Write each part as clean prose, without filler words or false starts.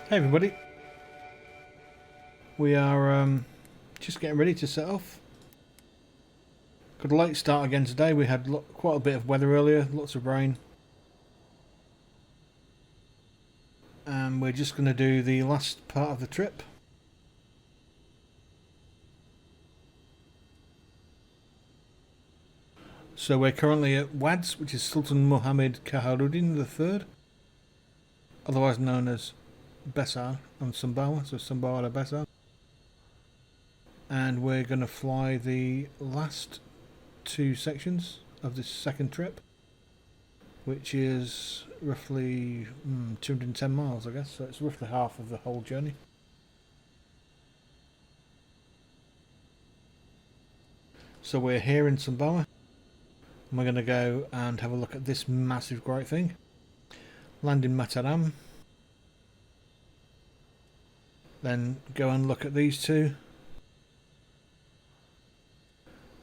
Hey everybody, we are just getting ready to set off. Got a late start again today. We had quite a bit of weather earlier, lots of rain, and we're just going to do the last part of the trip. So we're currently at WADS, which is Sultan Muhammad Kaharuddin III, otherwise known as Besar on Sumbawa, so Sumbawa to Besar. And we're going to fly the last two sections of this second trip, which is roughly 210 miles, I guess, so it's roughly half of the whole journey. So we're here in Sumbawa, and we're going to go and have a look at this massive great thing. Land in Mataram, then go and look at these two,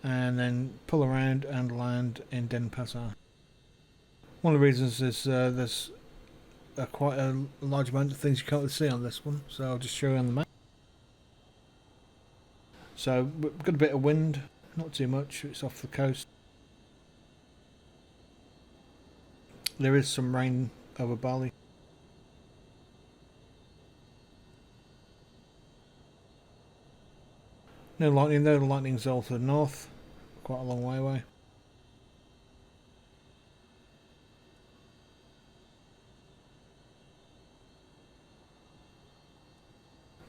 and then pull around and land in Denpasar. One of the reasons is there's quite a large amount of things you can't see on this one, so I'll just show you on the map. So we've got a bit of wind, not too much, it's off the coast. There is some rain over Bali. No lightning though, the lightning's all to the north, quite a long way away.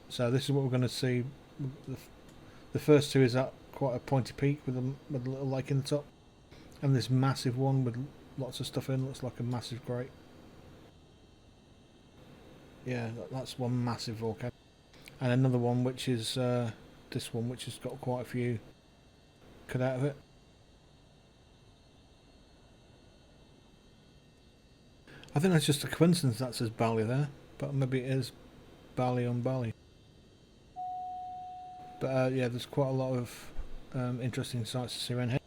So this is what we're going to see. The first two is at quite a pointy peak with a little lake in the top, and this massive one with lots of stuff in, looks like a massive grate. Yeah, that's one massive volcano. And another one which is this one, which has got quite a few cut out of it. I think that's just a coincidence that says Bali there, but maybe it is Bali on Bali. But yeah, there's quite a lot of interesting sights to see around here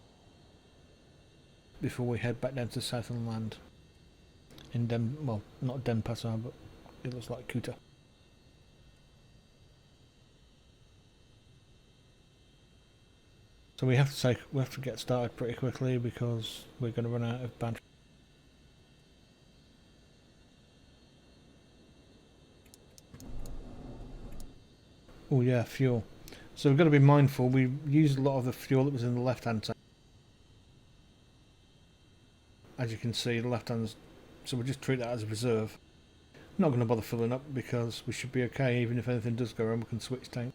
before we head back down to Southern Land in well, not Denpasar, but it looks like Kuta. So we have to get started pretty quickly because we're going to run out of battery. Oh yeah, fuel. So we've got to be mindful. We used a lot of the fuel that was in the left-hand side. As you can see, the left-hand. So we'll just treat that as a reserve. Not going to bother filling up because we should be okay. Even if anything does go wrong, we can switch tank.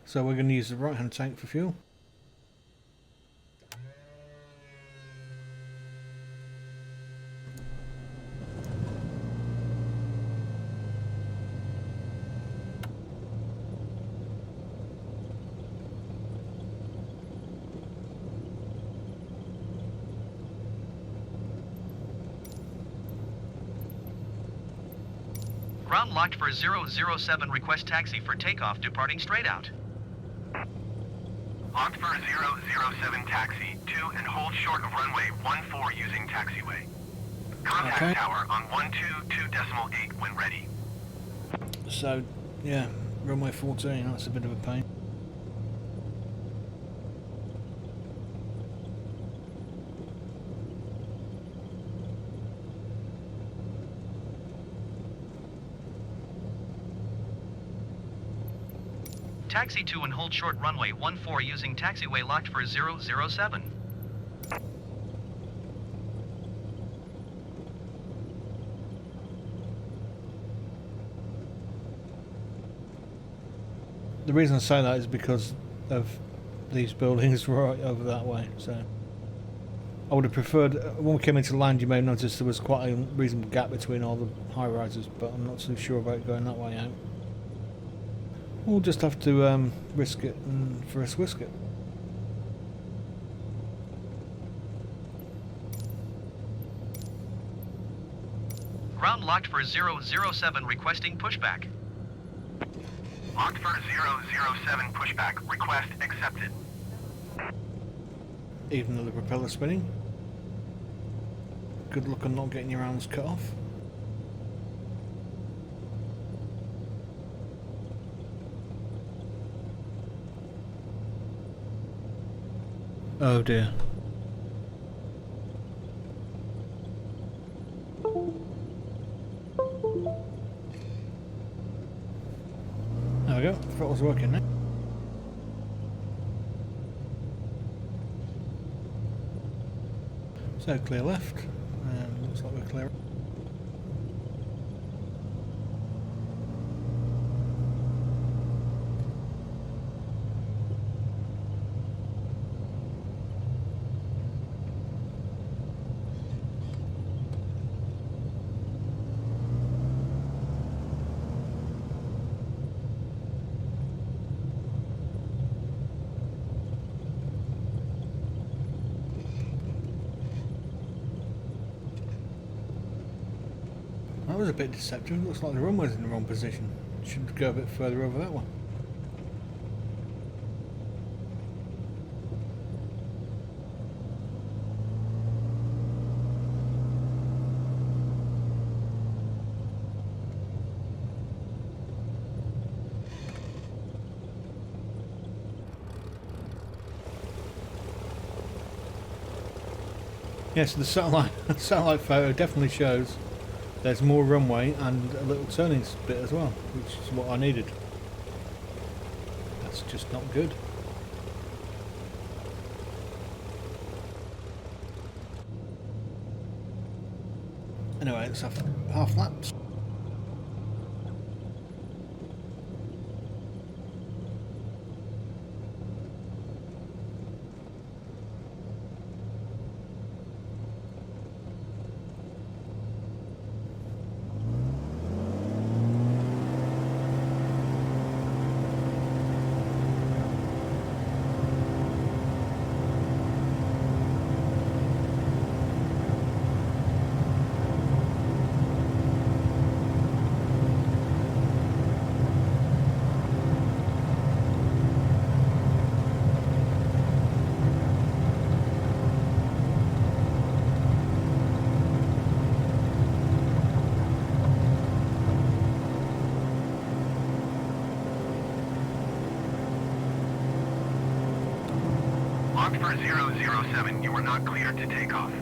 So we're going to use the right hand tank for fuel. Ground locked for 007, request taxi for takeoff departing straight out. Locked for 007 taxi, 2 and hold short of runway 14 using taxiway. Contact Okay. tower on 122.8 when ready. So yeah, runway 14, that's a bit of a pain. Taxi 2 and hold short runway 14 using taxiway locked for 007. The reason I say that is because of these buildings right over that way. So I would have preferred, when we came into land, you may have noticed there was quite a reasonable gap between all the high rises, but I'm not so sure about going that way out. We'll just have to risk it and first whisk it. Ground locked for 007, requesting pushback. Locked for 007 pushback. Request accepted. Even though the propeller's spinning. good luck on not getting your arms cut off. Oh dear. There we go, throttle's working now. So clear left, and looks like we're clear. That was a bit deceptive. Looks like the runway's in the wrong position. Should go a bit further over that one. Yes, the satellite photo definitely shows there's more runway and a little turning bit as well, which is what I needed. That's just not good. Anyway, let's have half laps. For 007, you are not cleared to take off.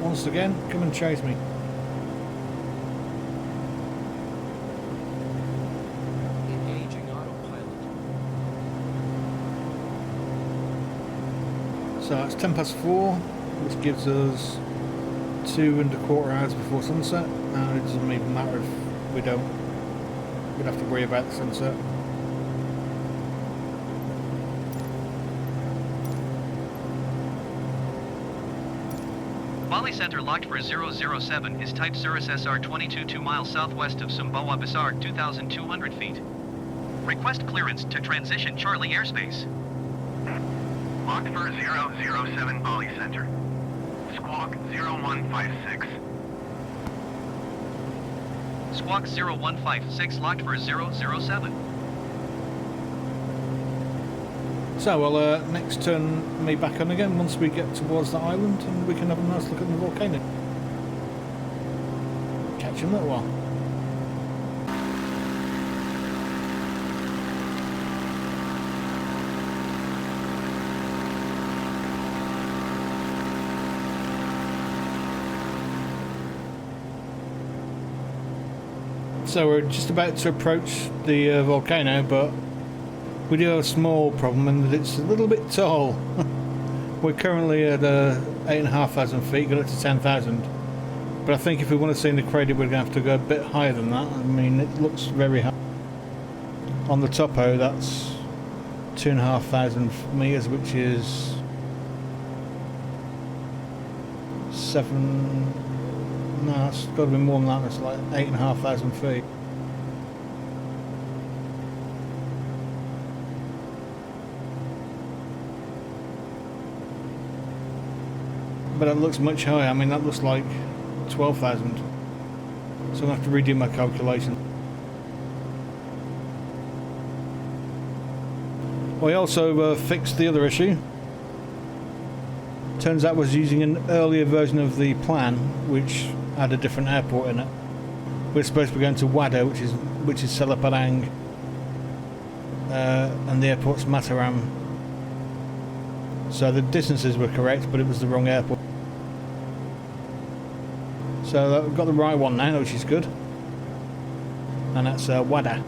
Once again, come and chase me. So it's 10 past 4, which gives us 2¼ hours before sunset, and it doesn't even matter if we'd have to worry about the sunset. Bali Center locked for 007 is type Cirrus SR 22 2 miles southwest of Sumbawa Besar, 2,200 feet. Request clearance to transition Charlie airspace. Locked for 007 Bali Center. Squawk 0156. Squawk 0156 locked for 007. So we'll next turn me back on again once we get towards the island, and we can have a nice look at the volcano. Catch you in a little while. So we're just about to approach the volcano, but we do have a small problem in that it's a little bit tall. We're currently at 8,500 feet, got up to 10,000. But I think if we want to see the crater, we're going to have to go a bit higher than that. I mean, it looks very high. On the topo, that's 2,500 meters, which is 7. No, it's got to be more than that. It's like 8,500 feet. But it looks much higher. I mean, that looks like 12,000. So I'm going to have to redo my calculation. We also fixed the other issue. Turns out I was using an earlier version of the plan, which had a different airport in it. We're supposed to be going to WADA, which is Selepang, and the airport's Mataram. So the distances were correct, but it was the wrong airport. So we've got the right one now, which is good. And that's WADA.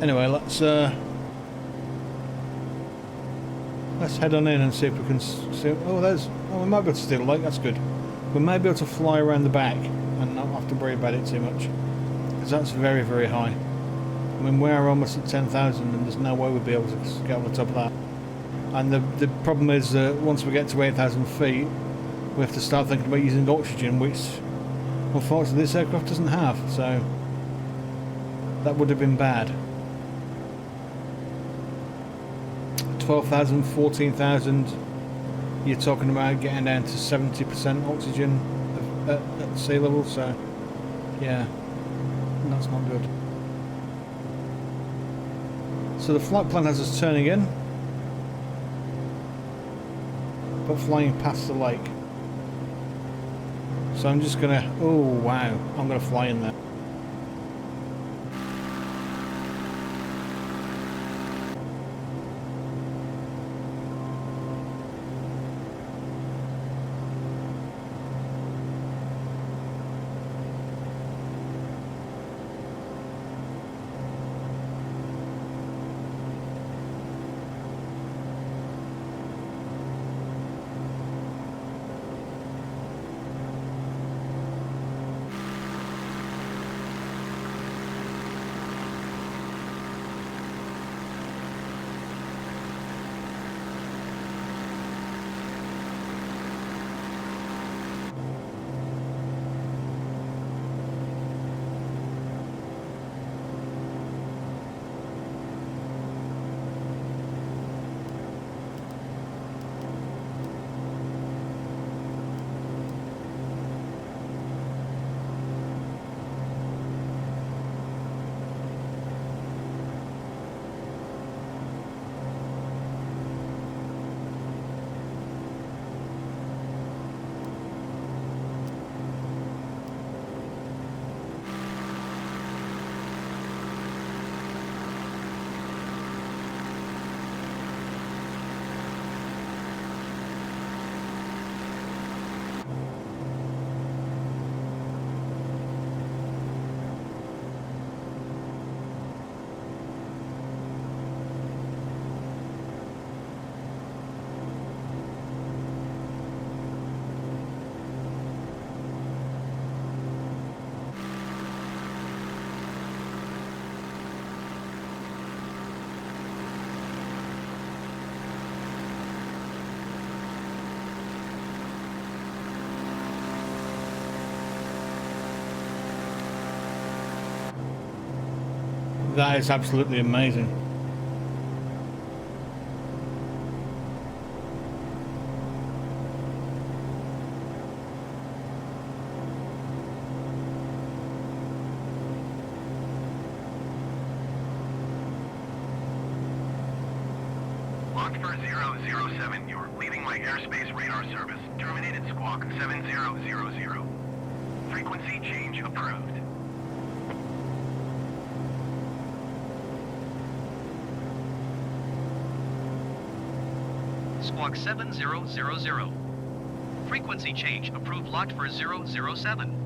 Anyway, let's head on in and see if we can see. Oh, we might be able to steal a light. That's good. We may be able to fly around the back and not have to worry about it too much, because that's very, very high. I mean, we're almost at 10,000, and there's no way we'll be able to get on the top of that. And the problem is that once we get to 8,000 feet, we have to start thinking about using oxygen, which unfortunately this aircraft doesn't have. So that would have been bad. 12,000, 14,000, you're talking about getting down to 70% oxygen at sea level, so yeah, that's not good. So the flight plan has us turning in, but flying past the lake. So I'm just gonna, oh wow, I'm gonna fly in there. That is absolutely amazing. Locked for 007, you're leaving my airspace radar service. Terminated squawk 7000. Frequency change approved. squawk 7000. Frequency change approved locked for 007.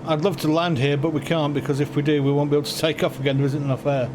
I'd love to land here, but we can't, because if we do, we won't be able to take off again. There isn't enough air.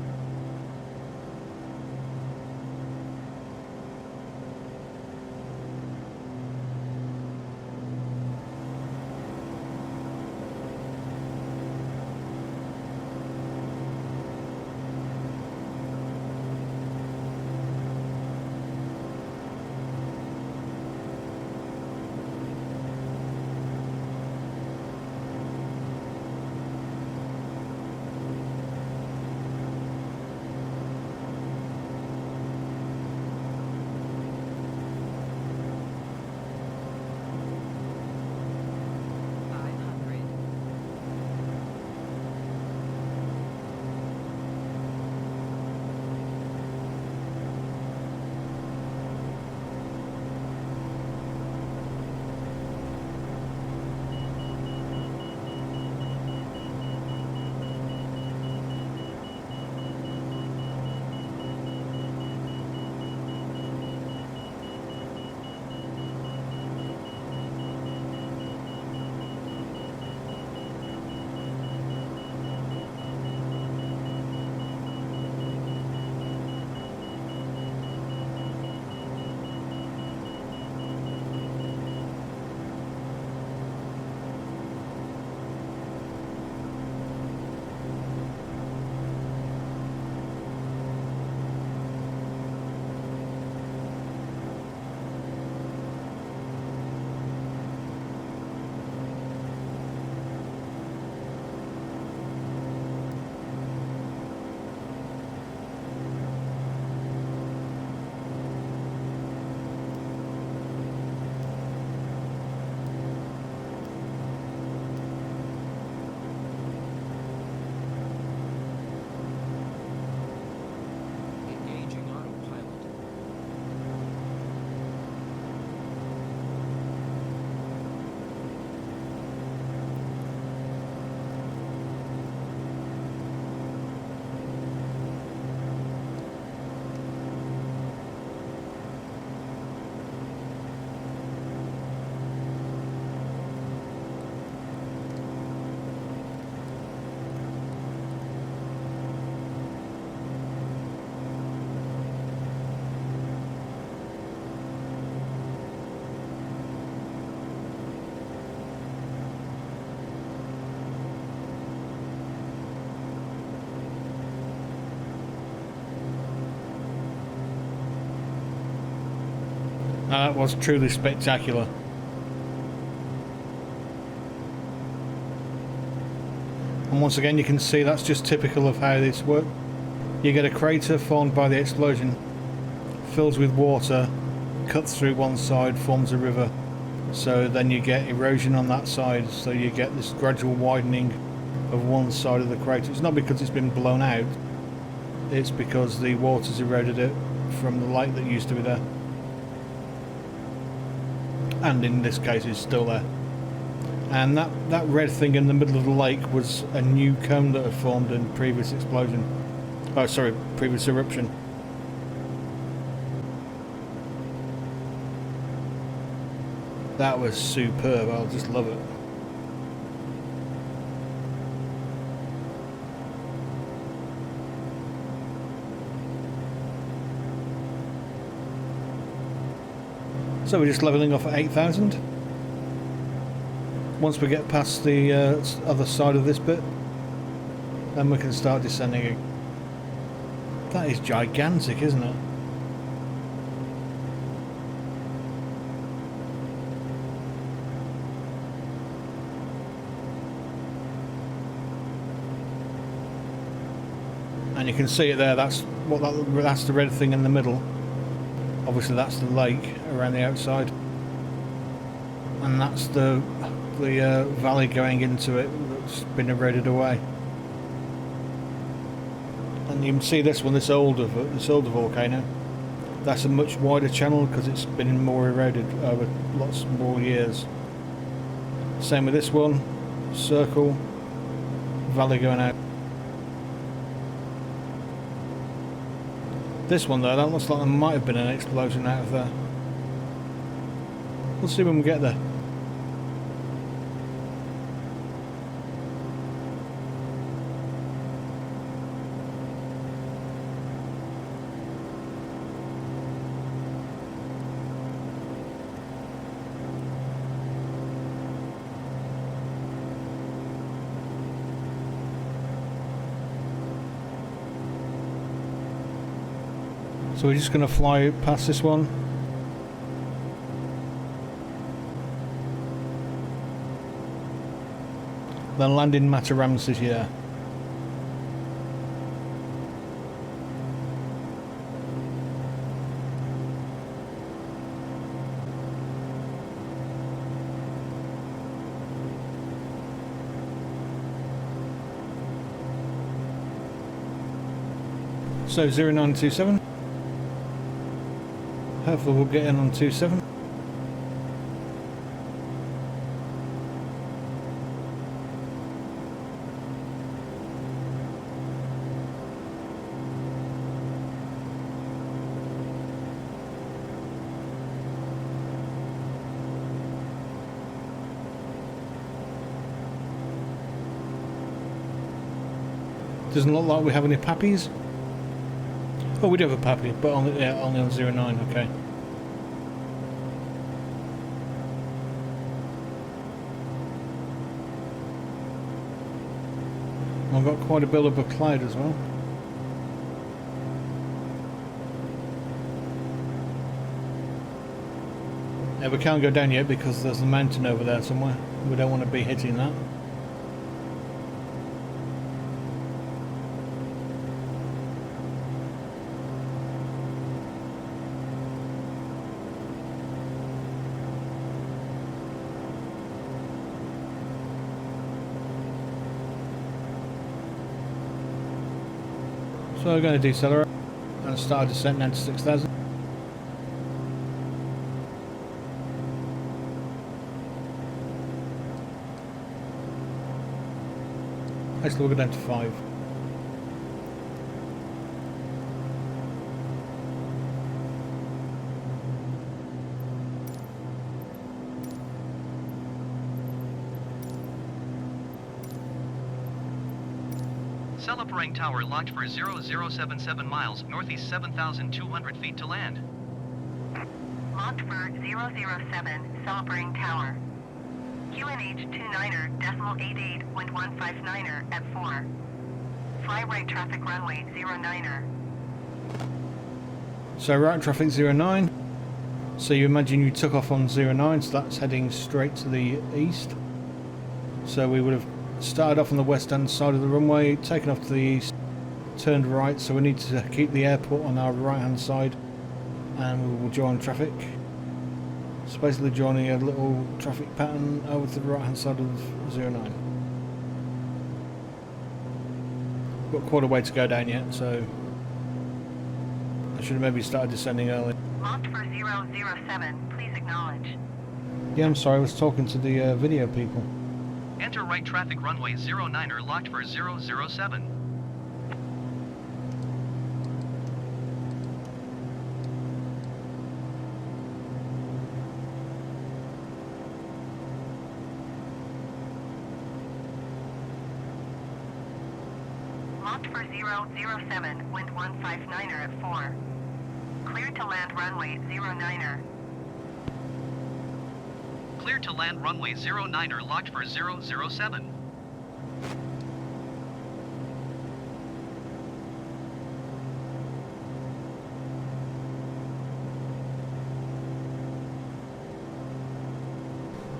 That was truly spectacular. And once again, you can see that's just typical of how this works. You get a crater formed by the explosion, fills with water, cuts through one side, forms a river. So then you get erosion on that side, so you get this gradual widening of one side of the crater. It's not because it's been blown out, it's because the water's eroded it from the lake that used to be there. And in this case it's still there. And that red thing in the middle of the lake was a new cone that had formed in previous explosion. Oh, sorry, previous eruption. That was superb, I'll just love it. So we're just levelling off at 8,000. Once we get past the other side of this bit, then we can start descending. That is gigantic, isn't it? And you can see it there, that's the red thing in the middle. Obviously that's the lake around the outside. And that's the valley going into it that's been eroded away. And you can see this one, this older volcano. That's a much wider channel because it's been more eroded over lots more years. Same with this one, circle, valley going out. This one though, that looks like there might have been an explosion out of there. We'll see when we get there. So we're just going to fly past this one. Then land in Mataram city there. So 0927. Hopefully we'll get in on 27. Doesn't look like we have any pappies. Oh, we do have a pappy, but only on 09, okay. I've got quite a bit of a cloud as well. Yeah, we can't go down yet because there's a mountain over there somewhere. We don't want to be hitting that. So we're going to decelerate and start descent down to 6,000. Actually we'll go down to 5. Selepang Tower locked for 0077 miles, northeast 7,200 feet to land. Locked for 007, Selepang Tower. QNH 29er, decimal 88, wind 159er at 4. Fly right traffic runway 09er. So right traffic 09. So you imagine you took off on 09, so that's heading straight to the east. So we would have started off on the west hand side of the runway, taken off to the east, turned right, so we need to keep the airport on our right hand side, and we will join traffic. So basically joining a little traffic pattern over to the right hand side of 09. Got quite a way to go down yet, so I should have maybe started descending early. Locked for 007, please acknowledge. Yeah, I'm sorry, I was talking to the video people. Enter right traffic runway 09er locked for 007. Locked for 007, wind 159er at 4. Cleared to land runway 09er. Clear to land runway 09er locked for 007.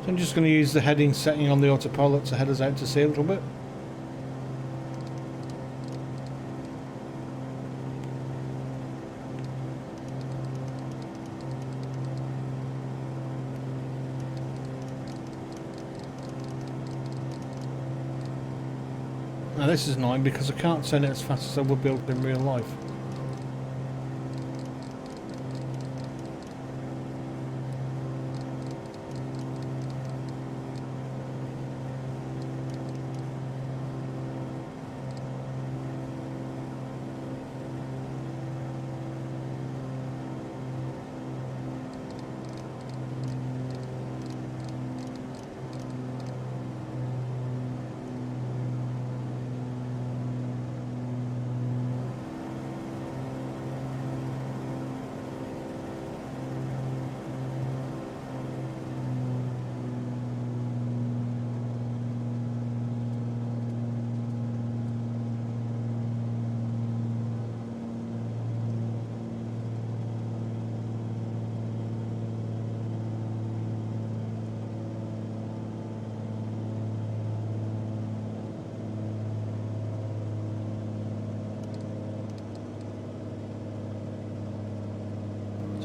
So I'm just going to use the heading setting on the autopilot to head us out to sea a little bit. Now this is annoying because I can't send it as fast as I would be able to in real life.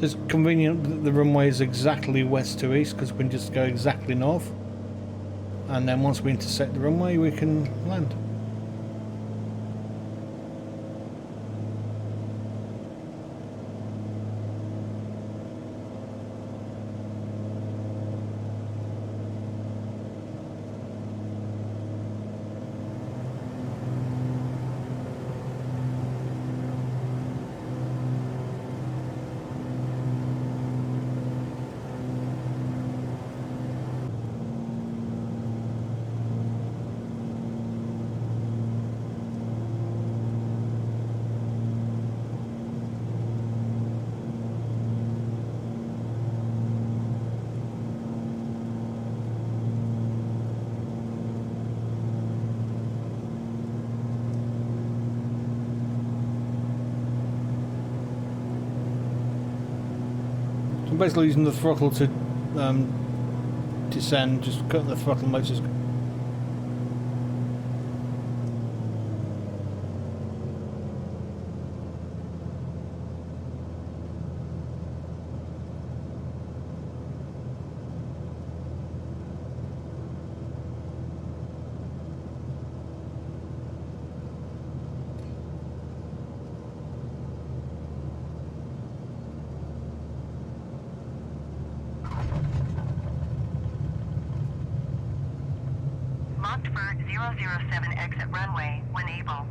So it's convenient that the runway is exactly west to east because we can just go exactly north. And then once we intersect the runway, we can land. I'm basically using the throttle to descend, just cut the throttle motors. Locked for 007 exit runway when able.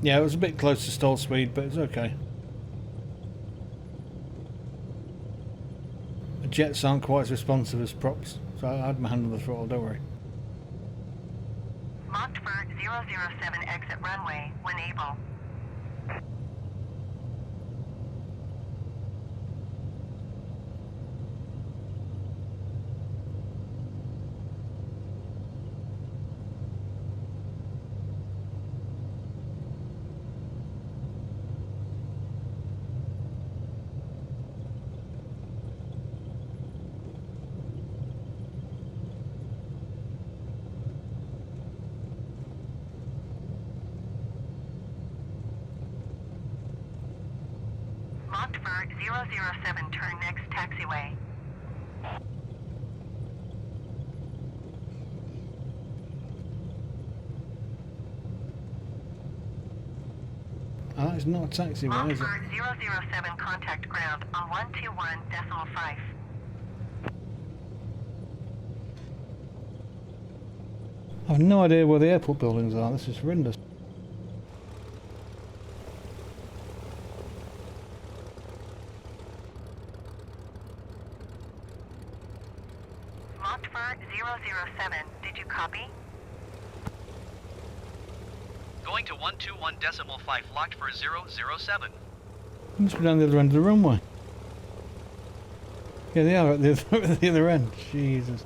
Yeah, it was a bit close to stall speed, but it's okay. The jets aren't quite as responsive as props, so I had my hand on the throttle, don't worry. Locked for 007 exit runway when able. Locked for 007 turn next taxiway. Oh, that is not a taxiway, Locked is it? for 007 contact ground on 121.5. I have no idea where the airport buildings are, this is horrendous. Locked for 007. Did you copy? Going to 121.5 locked for 007. They must be down the other end of the runway. Yeah, they are at the other end. Jesus.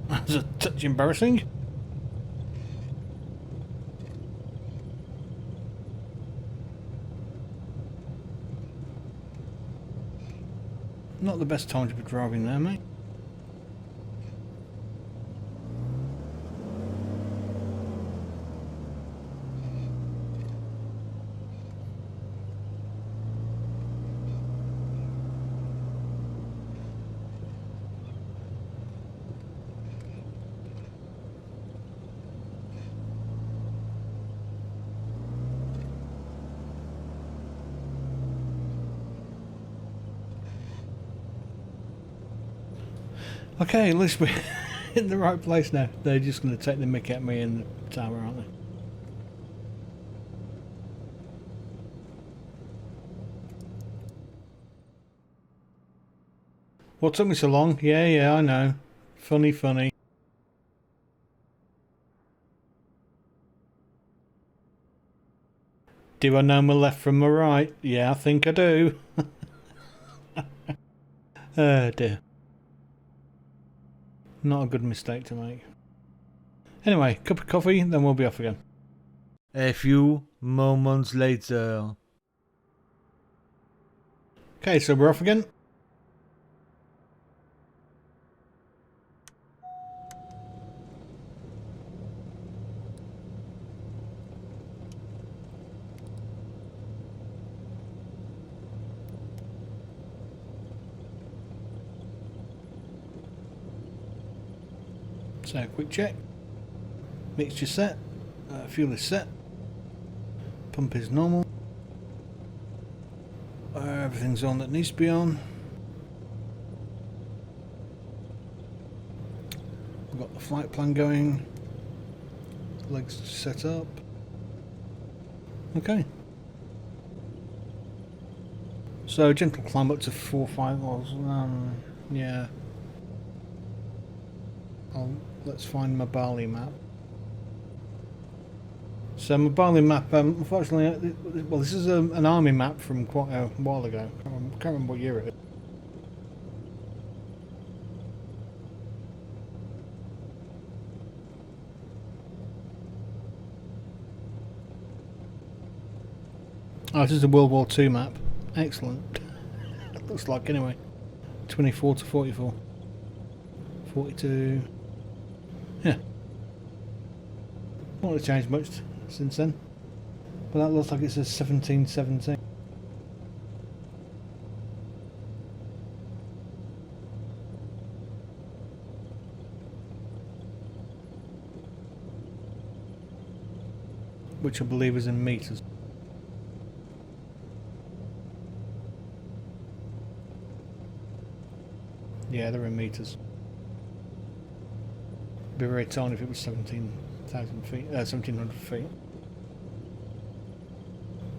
That's a touch embarrassing. Not the best time to be driving there, mate. Okay, at least we're in the right place now. They're just going to take the mick at me in the tower, aren't they? What took me so long? Yeah, I know. Funny. Do I know my left from my right? Yeah, I think I do. Oh dear. Not a good mistake to make. Anyway, cup of coffee, then we'll be off again. A few moments later. Okay, so we're off again. So, quick check. Mixture set. Fuel is set. Pump is normal. Everything's on that needs to be on. We've got the flight plan going. Legs set up. Okay. So, gentle climb up to 4-5 miles. Yeah. Let's find my Bali map. So my Bali map, unfortunately, well, this is an army map from quite a while ago. I can't remember what year it is. Oh, this is a World War II map. Excellent. It looks like, anyway. 24 to 44. 42. Yeah. Not really changed much since then. But that looks like it says 1717. Which I believe is in meters. Yeah, they're in meters. Be very tiny if it was 17,000 feet, 1,700 feet.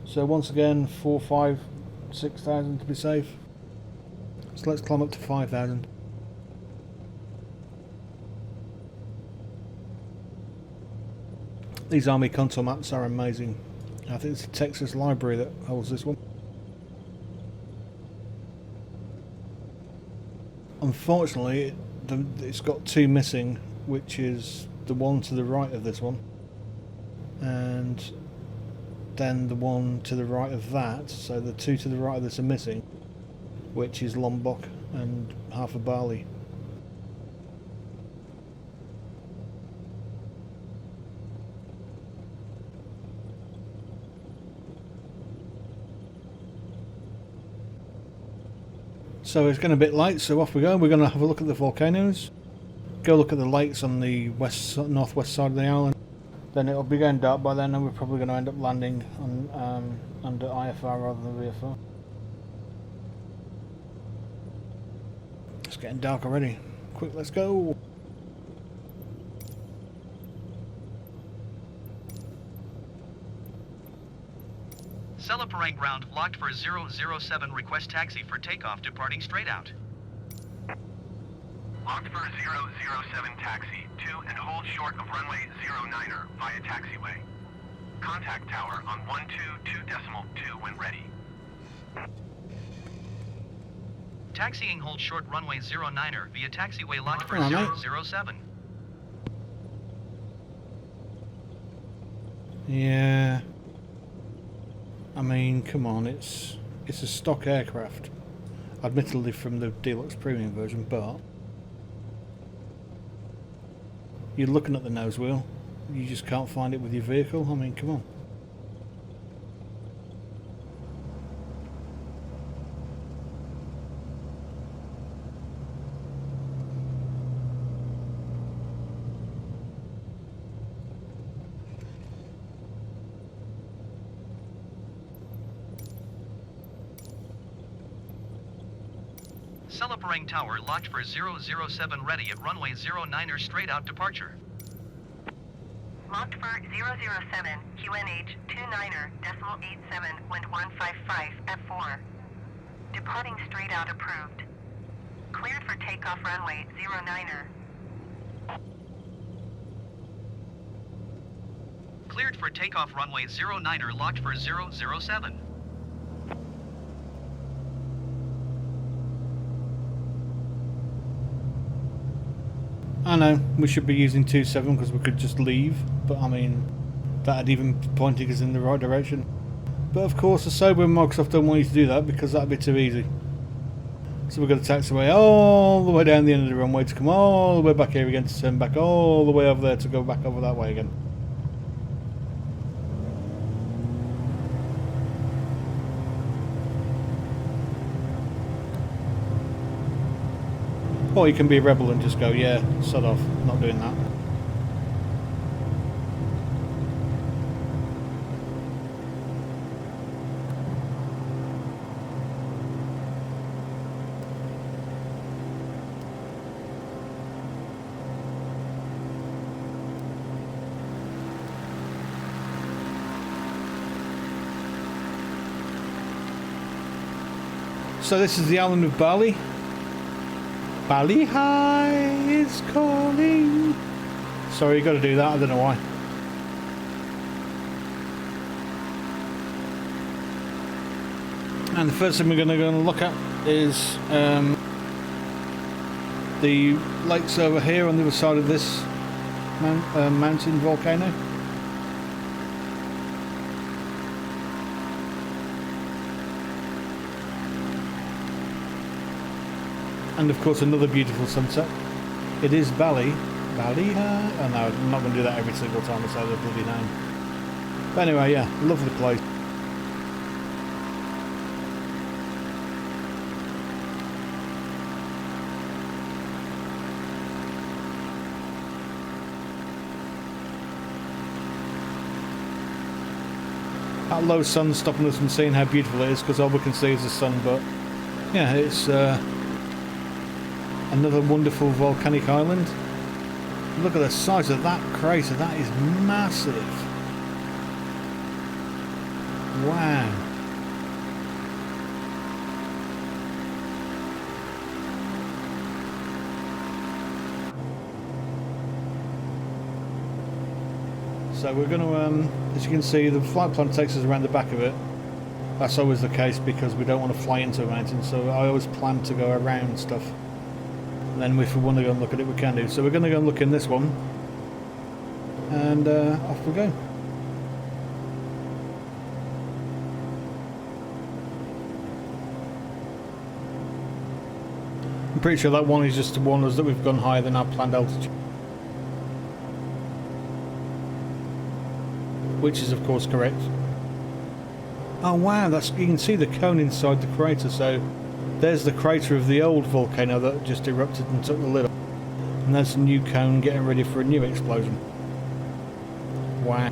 So once again, 4, 5, 6,000 to be safe. So let's climb up to 5,000. These army contour maps are amazing. I think it's the Texas Library that holds this one. Unfortunately, it's got two missing, which is the one to the right of this one, and then the one to the right of that. So the two to the right of this are missing, which is Lombok and half of Bali. So it's getting a bit late, so off we go. We're going to have a look at the volcanoes, go look at the lakes on the northwest side of the island. Then it'll be going dark by then, and we're probably going to end up landing on under IFR rather than VFR. It's getting dark already. Quick, let's go. Selepang ground locked for 007. Request taxi for takeoff departing straight out. Locked for 007 taxi to and hold short of runway 09er via taxiway. Contact tower on 122.2 when ready. Taxiing hold short runway 09er via taxiway locked for Come on, 007. Yeah. I mean, come on, it's a stock aircraft. Admittedly from the Deluxe Premium version, but you're looking at the nose wheel, you just can't find it with your vehicle. I mean, come on. Selepang Tower locked for 007 ready at runway 09er straight out departure. Locked for 007, QNH 29er.87, wind 155 at 4. Departing straight out approved. Cleared for takeoff runway 09er. Cleared for takeoff runway 09er locked for 007. I know, we should be using 27 because we could just leave, but I mean, that'd even pointing us in the right direction. But of course, the sober Microsoft don't want you to do that because that'd be too easy. So we've got to taxiway all the way down the end of the runway to come all the way back here again to turn back all the way over there to go back over that way again. Or you can be a rebel and just go, yeah, sod off, not doing that. So this is the island of Bali. Bali High is calling. Sorry, you got to do that. I don't know why. And the first thing we're going to go and look at is the lakes over here on the other side of this mountain volcano. And of course another beautiful sunset. It is Bali. Bali? Oh no, I'm not going to do that every single time I say the bloody name. But anyway, yeah, lovely place. That low sun stopping us from seeing how beautiful it is because all we can see is the sun, but yeah, it's another wonderful volcanic island. Look at the size of that crater, that is massive. Wow. So we're going to, as you can see, the flight plan takes us around the back of it. That's always the case because we don't want to fly into a mountain, so I always plan to go around stuff. And then if we want to go and look at it, we can do. So we're going to go and look in this one. And off we go. I'm pretty sure that one is just to warn us that we've gone higher than our planned altitude. Which is of course correct. Oh wow, that's, you can see the cone inside the crater, so there's the crater of the old volcano that just erupted and took the lid off. And there's a new cone getting ready for a new explosion. Wow.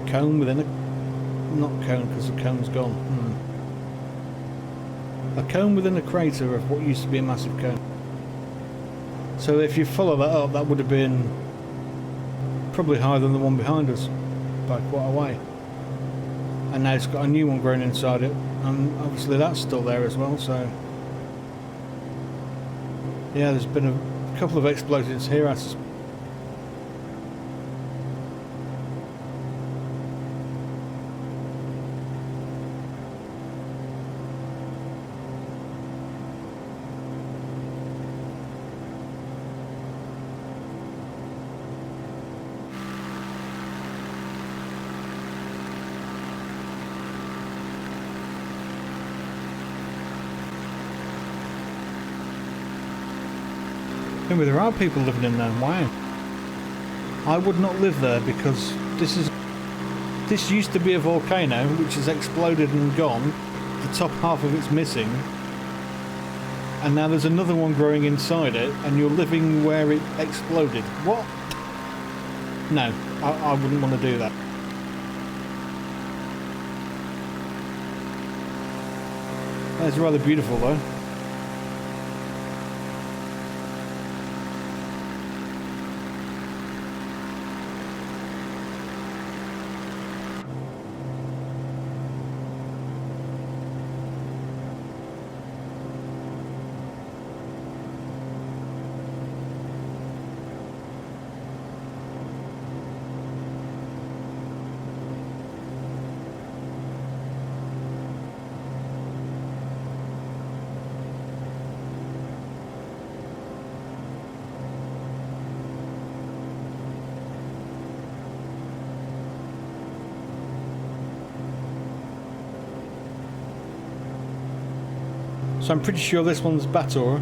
Cone within a... not cone because the cone's gone. A cone within a crater of what used to be a massive cone. So if you follow that up, that would have been probably higher than the one behind us by quite a way. And now it's got a new one growing inside it, and obviously that's still there as well, so yeah, there's been a couple of explosions here. Maybe there are people living in there. Wow. I would not live there because this used to be a volcano which has exploded and gone. The top half of it's missing. And now there's another one growing inside it and you're living where it exploded. What? No, I wouldn't want to do that. That's rather beautiful though. So I'm pretty sure this one's Batur.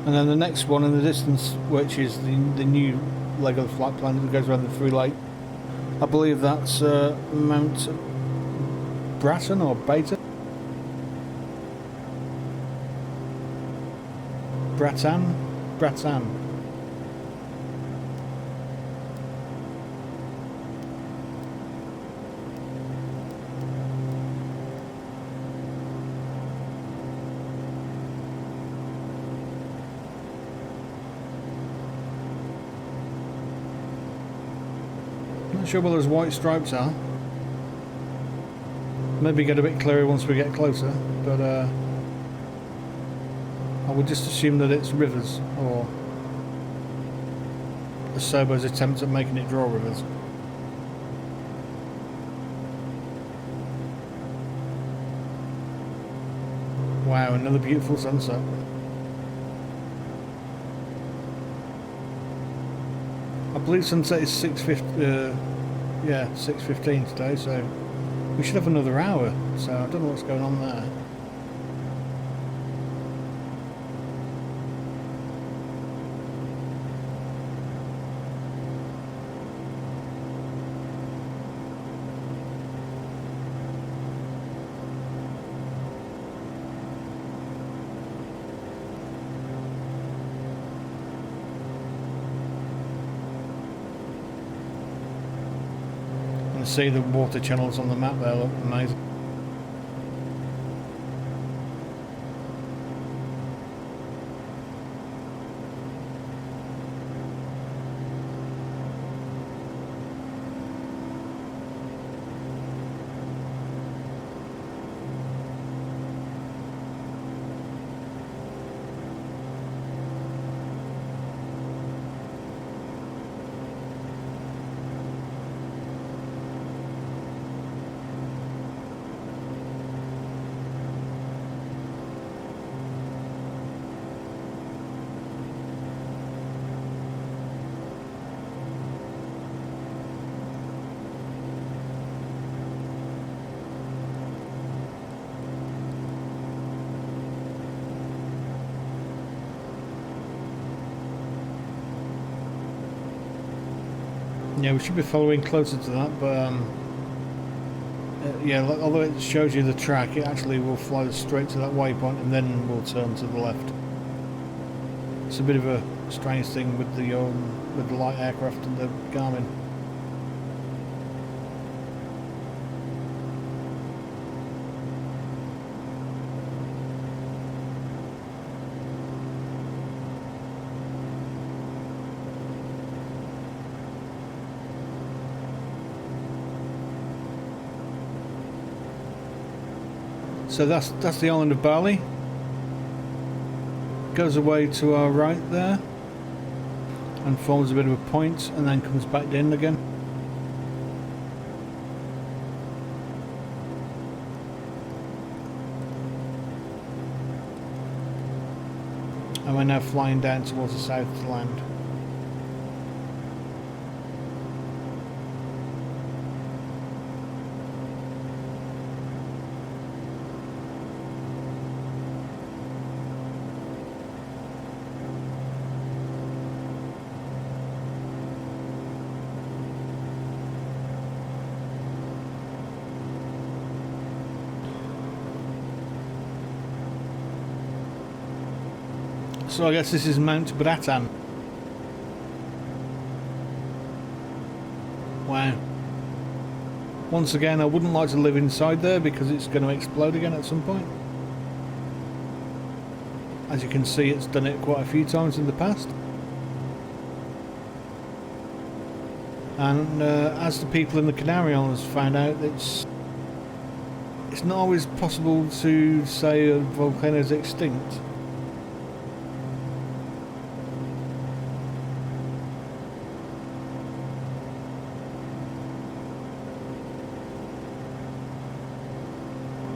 And then the next one in the distance, which is the new leg of the flight plan that goes around the Three Lake, I believe that's Mt Bratan or Beta? Bratan. Not sure where those white stripes are. Maybe get a bit clearer once we get closer, but I would just assume that it's rivers, or the Serbo's attempt at making it draw rivers. Wow, another beautiful sunset. I believe sunset is 6:15 today, so we should have another hour, so I don't know what's going on there. See the water channels on the map there, look amazing. Yeah, we should be following closer to that, but yeah, although it shows you the track, it actually will fly straight to that waypoint and then we'll turn to the left. It's a bit of a strange thing with the light aircraft and the Garmin. So that's the island of Bali. Goes away to our right there and forms a bit of a point and then comes back in again. And we're now flying down towards the south to land. So I guess this is Mt Bratan. Wow. Once again, I wouldn't like to live inside there because it's going to explode again at some point. As you can see, it's done it quite a few times in the past. And as the people in the Canary Islands found out, it's not always possible to say a volcano is extinct.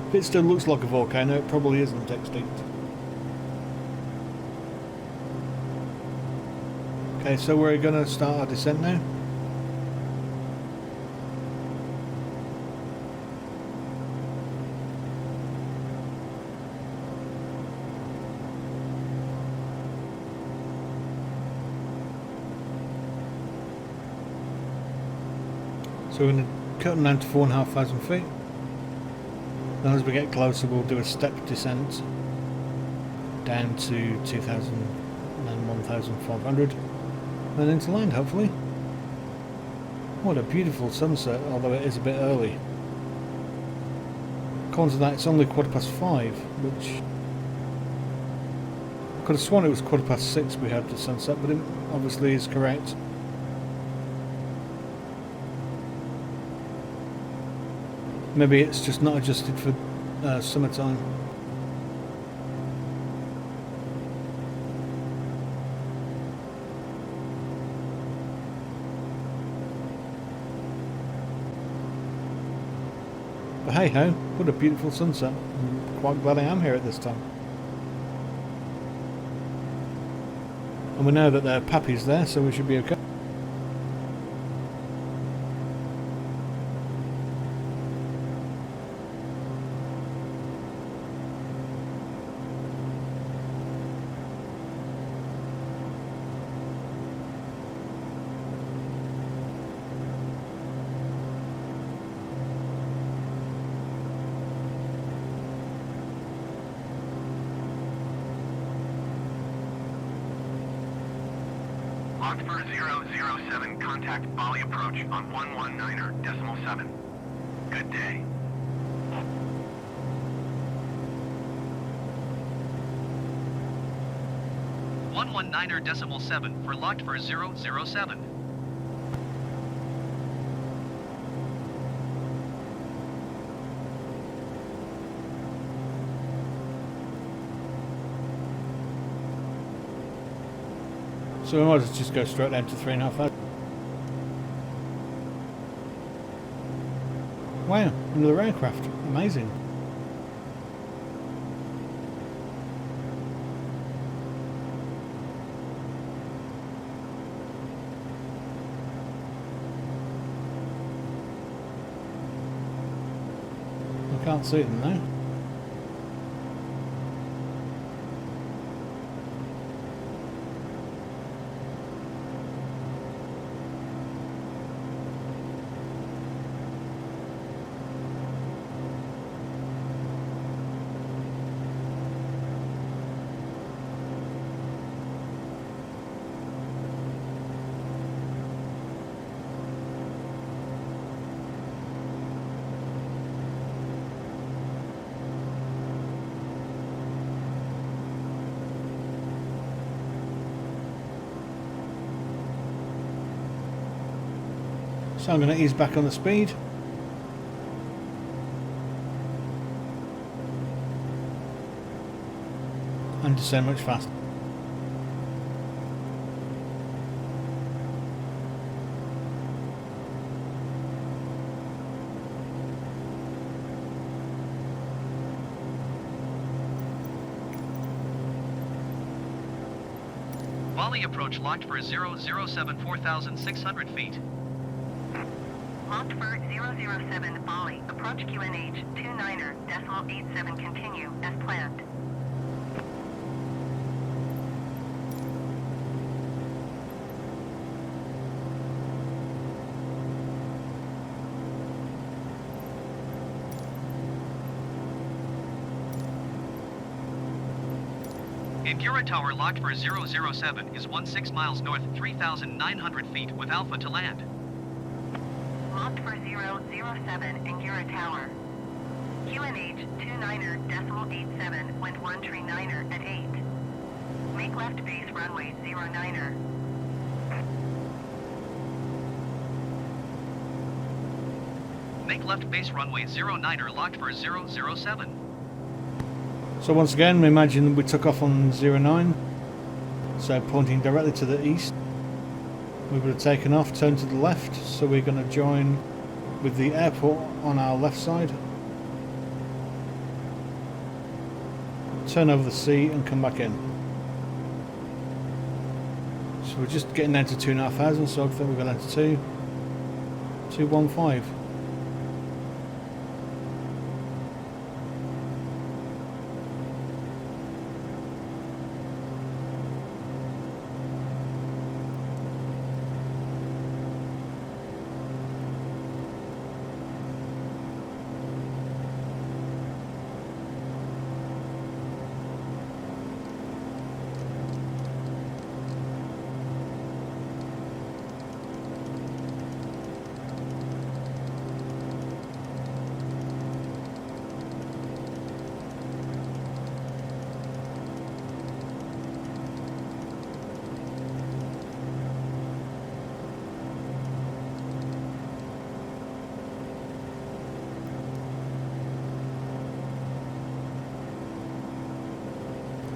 If it still looks like a volcano, it probably isn't extinct. Okay, so we're going to start our descent now. So we're going to cut them down to 4,500 feet. Then as we get closer we'll do a step descent down to 2,000 and then 1,500. Then into land hopefully. What a beautiful sunset, although it is a bit early. According to that it's only 5:15, which I could have sworn it was 6:15 we had the sunset, but it obviously is correct. Maybe it's just not adjusted for summertime. But hey ho, what a beautiful sunset. I'm quite glad I am here at this time. And we know that there are pappies there, so we should be okay. Locked for 007, contact Bali approach on 119.7. Good day. .7 for locked for 007. So we might as well just go straight down to 3,500. Wow, another aircraft. Amazing. I can't see them now. So I'm going to ease back on the speed. And descend much faster. Bali approach locked for 007 4,600 feet. Locked for 007 Bali. Approach QNH 29.87. Continue as planned. Ngurah Tower locked for 007 is 16 miles north, 3,900 feet with Alpha to land. Locked for 007 Ngurah Tower. QNH 29.87, wind 139er at 8. Make left base runway 09er. Make left base runway 09er locked for 007. So once again, we imagine we took off on 09, so pointing directly to the east. We would have taken off, turned to the left, so we're going to join with the airport on our left side. Turn over the sea and come back in. So we're just getting down to 2,500, so I think we're going down to 215.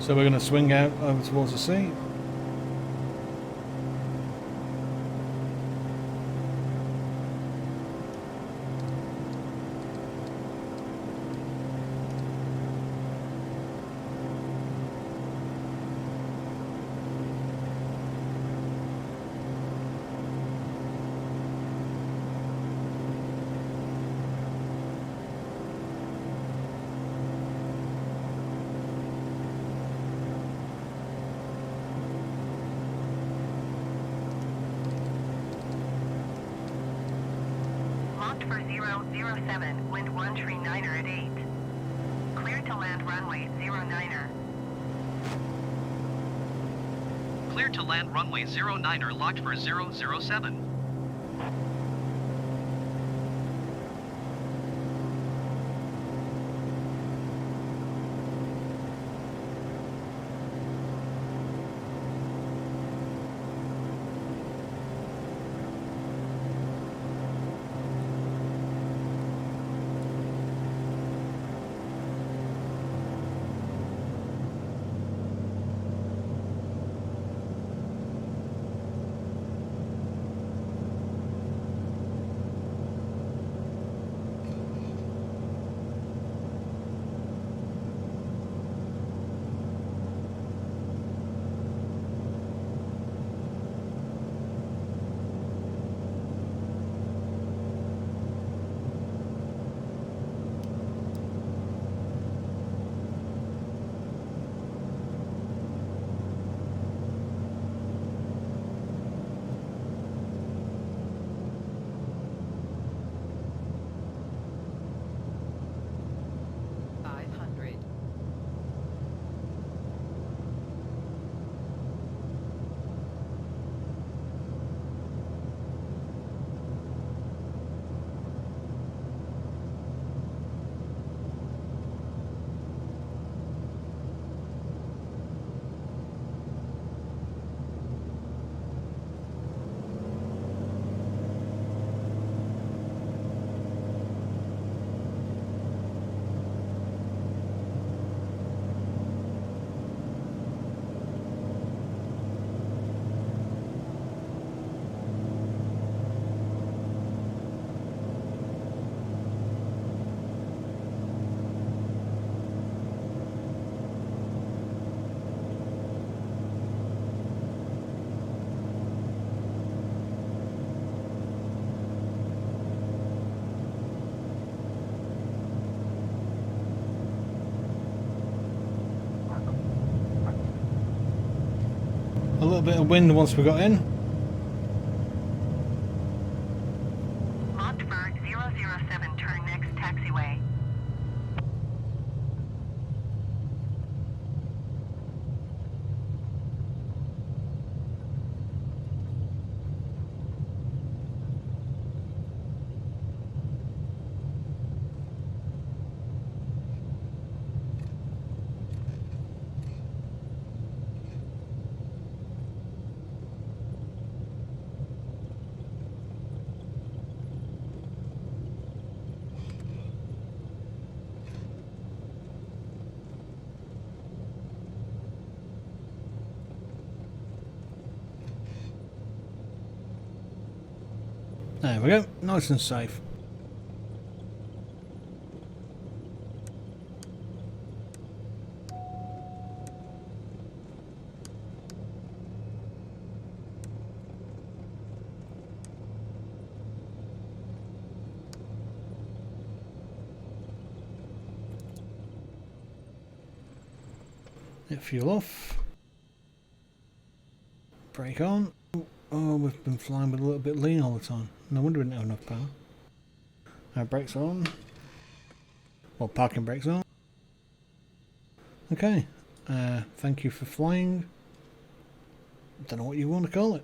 So we're going to swing out over towards the sea. Locked for 007, wind 139er at 8. Cleared to land runway 09er. Cleared to land runway 09er, locked for 007. A little bit of wind once we got in. Locked for 007, turn next taxiway. There we go, nice and safe. Get fuel off. Brake on. Oh, we've been flying with a little bit lean all the time. No wonder we didn't have enough power. Our brakes on. Well, parking brakes on. Okay. Thank you for flying. Don't know what you want to call it.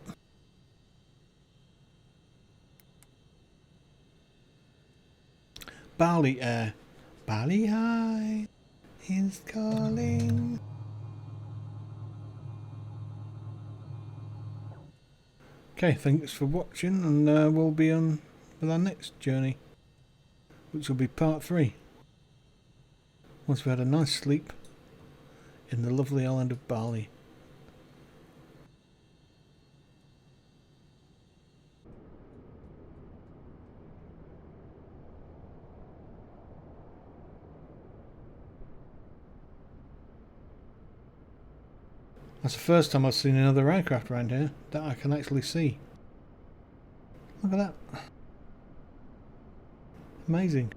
Bali Air. Bali High is calling. Okay, thanks for watching, and we'll be on with our next journey, which will be part 3. Once we had a nice sleep in the lovely island of Bali. That's the first time I've seen another aircraft around here that I can actually see. Look at that. Amazing.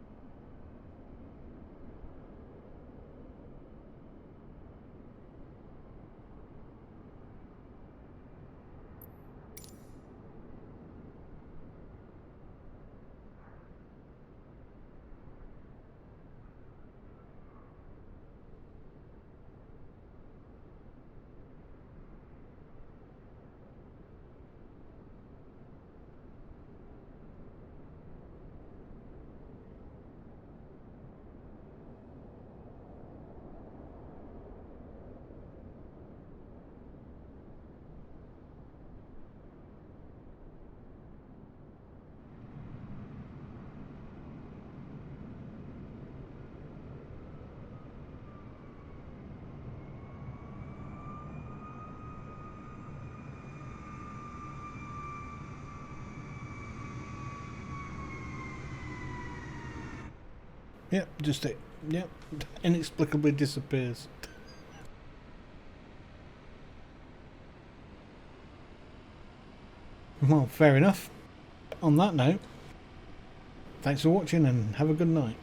Yep, just it. Yep, inexplicably disappears. Well, fair enough. On that note, thanks for watching and have a good night.